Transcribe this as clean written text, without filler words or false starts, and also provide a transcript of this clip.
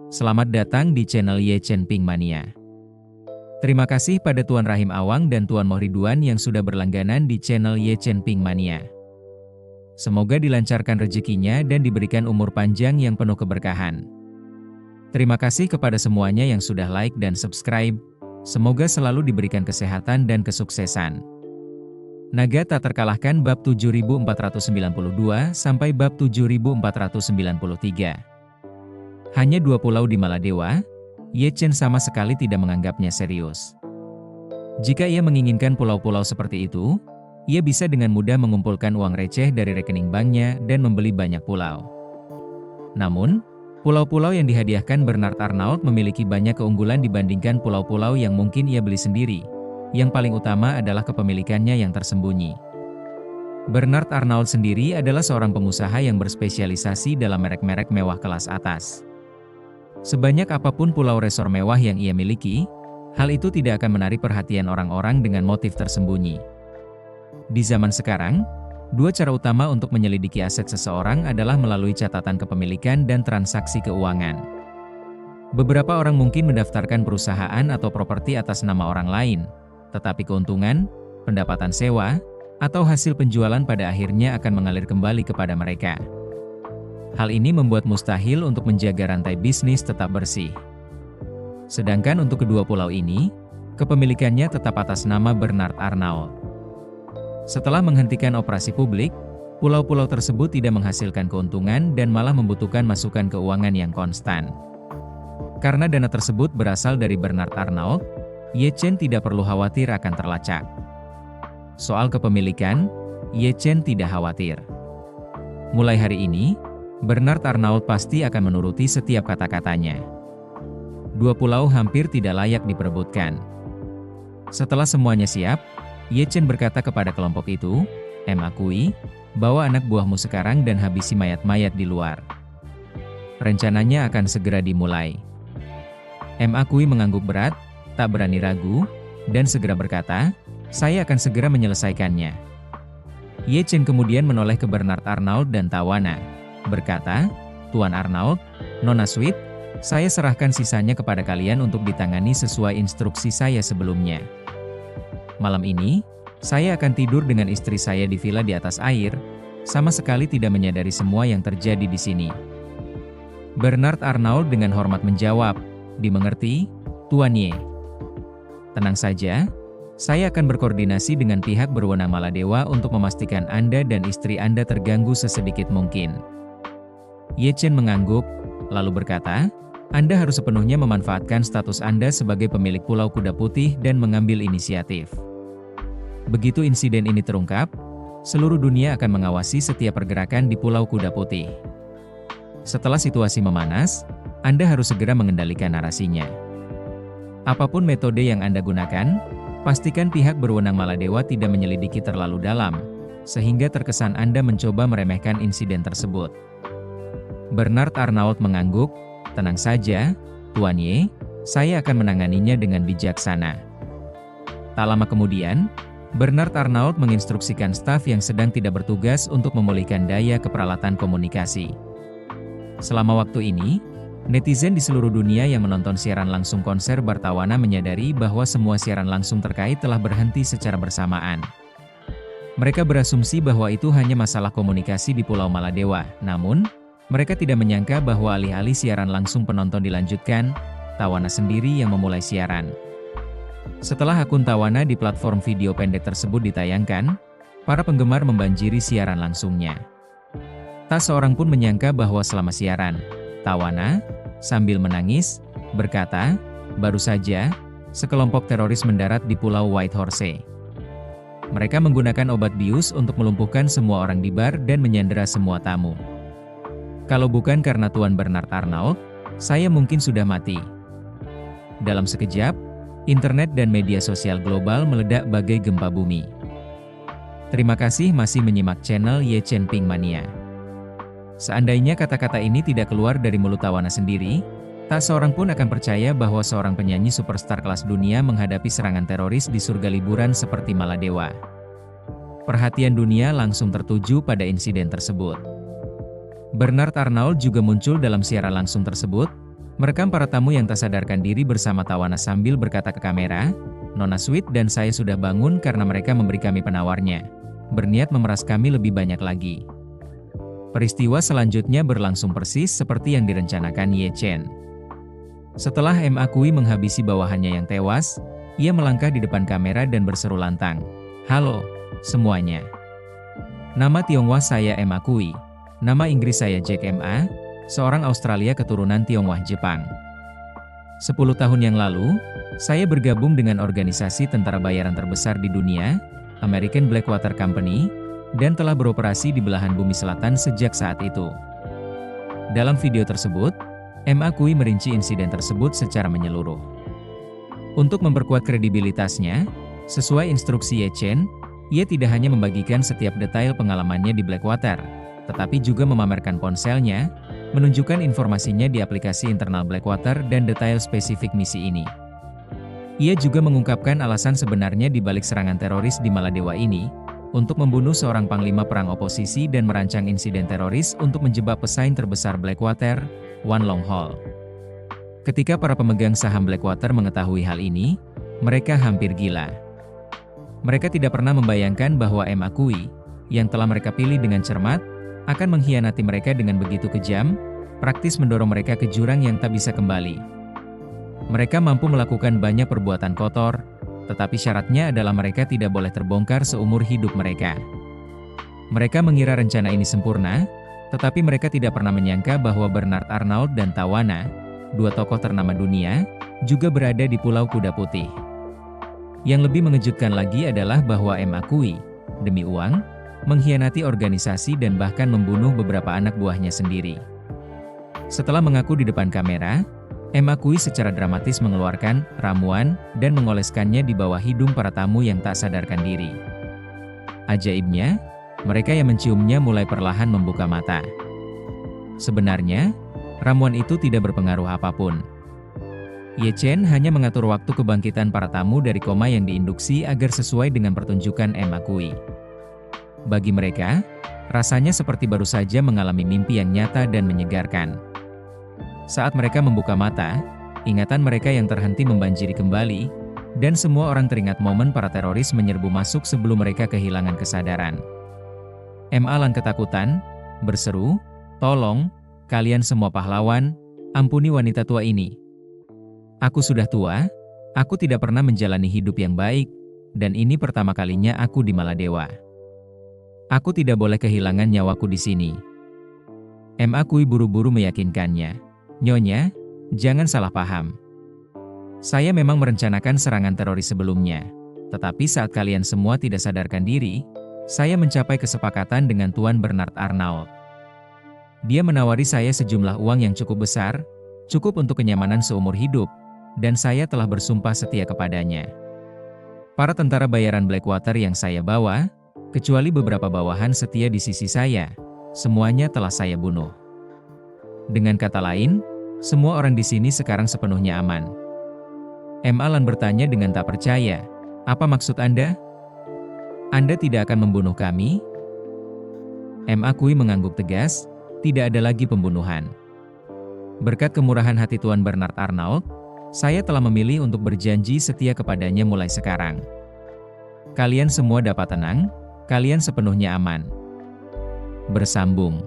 Selamat datang di channel Ye Chen Ping Mania. Terima kasih pada Tuan Rahim Awang dan Tuan Mohriduan yang sudah berlangganan di channel Ye Chen Ping Mania. Semoga dilancarkan rezekinya dan diberikan umur panjang yang penuh keberkahan. Terima kasih kepada semuanya yang sudah like dan subscribe. Semoga selalu diberikan kesehatan dan kesuksesan. Naga tak terkalahkan bab 7492 sampai bab 7493. Hanya 2 pulau di Maladewa, Ye Chen sama sekali tidak menganggapnya serius. Jika ia menginginkan pulau-pulau seperti itu, ia bisa dengan mudah mengumpulkan uang receh dari rekening banknya dan membeli banyak pulau. Namun, pulau-pulau yang dihadiahkan Bernard Arnault memiliki banyak keunggulan dibandingkan pulau-pulau yang mungkin ia beli sendiri. Yang paling utama adalah kepemilikannya yang tersembunyi. Bernard Arnault sendiri adalah seorang pengusaha yang berspesialisasi dalam merek-merek mewah kelas atas. Sebanyak apapun pulau resor mewah yang ia miliki, hal itu tidak akan menarik perhatian orang-orang dengan motif tersembunyi. Di zaman sekarang, 2 cara utama untuk menyelidiki aset seseorang adalah melalui catatan kepemilikan dan transaksi keuangan. Beberapa orang mungkin mendaftarkan perusahaan atau properti atas nama orang lain, tetapi keuntungan, pendapatan sewa, atau hasil penjualan pada akhirnya akan mengalir kembali kepada mereka. Hal ini membuat mustahil untuk menjaga rantai bisnis tetap bersih. Sedangkan untuk kedua pulau ini, kepemilikannya tetap atas nama Bernard Arnault. Setelah menghentikan operasi publik, pulau-pulau tersebut tidak menghasilkan keuntungan dan malah membutuhkan masukan keuangan yang konstan. Karena dana tersebut berasal dari Bernard Arnault, Ye Chen tidak perlu khawatir akan terlacak. Soal kepemilikan, Ye Chen tidak khawatir. Mulai hari ini, Bernard Arnault pasti akan menuruti setiap kata-katanya. 2 pulau hampir tidak layak diperebutkan. Setelah semuanya siap, Ye Chen berkata kepada kelompok itu, akui, bawa anak buahmu sekarang dan habisi mayat-mayat di luar. Rencananya akan segera dimulai. Akui mengangguk berat, tak berani ragu, dan segera berkata, saya akan segera menyelesaikannya. Ye Chen kemudian menoleh ke Bernard Arnault dan Tawana, berkata, Tuan Arnault, Nona Sweet, saya serahkan sisanya kepada kalian untuk ditangani sesuai instruksi saya sebelumnya. Malam ini, saya akan tidur dengan istri saya di villa di atas air, sama sekali tidak menyadari semua yang terjadi di sini. Bernard Arnault dengan hormat menjawab, dimengerti, Tuan Ye. Tenang saja, saya akan berkoordinasi dengan pihak berwenang Maladewa untuk memastikan Anda dan istri Anda terganggu sesedikit mungkin. Ye Chen mengangguk, lalu berkata, Anda harus sepenuhnya memanfaatkan status Anda sebagai pemilik Pulau Kuda Putih dan mengambil inisiatif. Begitu insiden ini terungkap, seluruh dunia akan mengawasi setiap pergerakan di Pulau Kuda Putih. Setelah situasi memanas, Anda harus segera mengendalikan narasinya. Apapun metode yang Anda gunakan, pastikan pihak berwenang Maladewa tidak menyelidiki terlalu dalam, sehingga terkesan Anda mencoba meremehkan insiden tersebut. Bernard Arnault mengangguk, tenang saja, Tuan Ye, saya akan menanganinya dengan bijaksana. Tak lama kemudian, Bernard Arnault menginstruksikan staf yang sedang tidak bertugas untuk memulihkan daya keperalatan komunikasi. Selama waktu ini, netizen di seluruh dunia yang menonton siaran langsung konser Bartawana menyadari bahwa semua siaran langsung terkait telah berhenti secara bersamaan. Mereka berasumsi bahwa itu hanya masalah komunikasi di Pulau Maladewa, namun, mereka tidak menyangka bahwa alih-alih siaran langsung penonton dilanjutkan, Tawana sendiri yang memulai siaran. Setelah akun Tawana di platform video pendek tersebut ditayangkan, para penggemar membanjiri siaran langsungnya. Tak seorang pun menyangka bahwa selama siaran, Tawana, sambil menangis, berkata, baru saja, sekelompok teroris mendarat di Pulau White Horse. Mereka menggunakan obat bius untuk melumpuhkan semua orang di bar dan menyandera semua tamu. Kalau bukan karena Tuan Bernard Arnault, saya mungkin sudah mati. Dalam sekejap, internet dan media sosial global meledak bagai gempa bumi. Terima kasih masih menyimak channel Ye Chen Ping Mania. Seandainya kata-kata ini tidak keluar dari mulut Tawana sendiri, tak seorang pun akan percaya bahwa seorang penyanyi superstar kelas dunia menghadapi serangan teroris di surga liburan seperti Maladewa. Perhatian dunia langsung tertuju pada insiden tersebut. Bernard Arnault juga muncul dalam siaran langsung tersebut, Merekam para tamu yang tak sadarkan diri bersama tawana sambil berkata ke kamera, "Nona Sweet dan saya sudah bangun karena mereka memberi kami penawarnya. Berniat memeras kami lebih banyak lagi." Peristiwa selanjutnya berlangsung persis seperti yang direncanakan Ye Chen. Setelah Ma Kui menghabisi bawahannya yang tewas, ia melangkah di depan kamera dan berseru lantang, "Halo, semuanya. Nama Tionghoa saya Ma Kui. Nama Inggris saya Jack Ma, seorang Australia keturunan Tionghoa Jepang. 10 tahun yang lalu, saya bergabung dengan organisasi tentara bayaran terbesar di dunia, American Blackwater Company, dan telah beroperasi di belahan bumi selatan sejak saat itu." Dalam video tersebut, Ma Kui merinci insiden tersebut secara menyeluruh. Untuk memperkuat kredibilitasnya, sesuai instruksi Ye Chen, ia tidak hanya membagikan setiap detail pengalamannya di Blackwater, tetapi juga memamerkan ponselnya, menunjukkan informasinya di aplikasi internal Blackwater dan detail spesifik misi ini. Ia juga mengungkapkan alasan sebenarnya di balik serangan teroris di Maladewa ini, untuk membunuh seorang panglima perang oposisi dan merancang insiden teroris untuk menjebak pesaing terbesar Blackwater, Wan Long Hol. Ketika para pemegang saham Blackwater mengetahui hal ini, mereka hampir gila. Mereka tidak pernah membayangkan bahwa Ma Kui, yang telah mereka pilih dengan cermat, akan mengkhianati mereka dengan begitu kejam, praktis mendorong mereka ke jurang yang tak bisa kembali. Mereka mampu melakukan banyak perbuatan kotor, tetapi syaratnya adalah mereka tidak boleh terbongkar seumur hidup mereka. Mereka mengira rencana ini sempurna, tetapi mereka tidak pernah menyangka bahwa Bernard Arnault dan Tawana, dua tokoh ternama dunia, juga berada di Pulau Kuda Putih. Yang lebih mengejutkan lagi adalah bahwa Ma Kui, demi uang, mengkhianati organisasi dan bahkan membunuh beberapa anak buahnya sendiri. Setelah mengaku di depan kamera, Ma Kui secara dramatis mengeluarkan ramuan dan mengoleskannya di bawah hidung para tamu yang tak sadarkan diri. Ajaibnya, mereka yang menciumnya mulai perlahan membuka mata. Sebenarnya, ramuan itu tidak berpengaruh apapun. Ye Chen hanya mengatur waktu kebangkitan para tamu dari koma yang diinduksi agar sesuai dengan pertunjukan Ma Kui. Bagi mereka, rasanya seperti baru saja mengalami mimpi yang nyata dan menyegarkan. Saat mereka membuka mata, ingatan mereka yang terhenti membanjiri kembali, dan semua orang teringat momen para teroris menyerbu masuk sebelum mereka kehilangan kesadaran. Ma Lan ketakutan, berseru, "Tolong, kalian semua pahlawan, ampuni wanita tua ini. Aku sudah tua, aku tidak pernah menjalani hidup yang baik, dan ini pertama kalinya aku di Maladewa. Aku tidak boleh kehilangan nyawaku di sini." Ma Kui buru-buru meyakinkannya, "Nyonya, jangan salah paham. Saya memang merencanakan serangan teroris sebelumnya, tetapi saat kalian semua tidak sadarkan diri, saya mencapai kesepakatan dengan Tuan Bernard Arnault. Dia menawari saya sejumlah uang yang cukup besar, cukup untuk kenyamanan seumur hidup, dan saya telah bersumpah setia kepadanya. Para tentara bayaran Blackwater yang saya bawa, kecuali beberapa bawahan setia di sisi saya, semuanya telah saya bunuh. Dengan kata lain, semua orang di sini sekarang sepenuhnya aman." Ma Lan bertanya dengan tak percaya, "Apa maksud Anda? Anda tidak akan membunuh kami?" Ma Kui mengangguk tegas, "Tidak ada lagi pembunuhan. Berkat kemurahan hati Tuan Bernard Arnault, saya telah memilih untuk berjanji setia kepadanya mulai sekarang. Kalian semua dapat tenang, kalian sepenuhnya aman." Bersambung.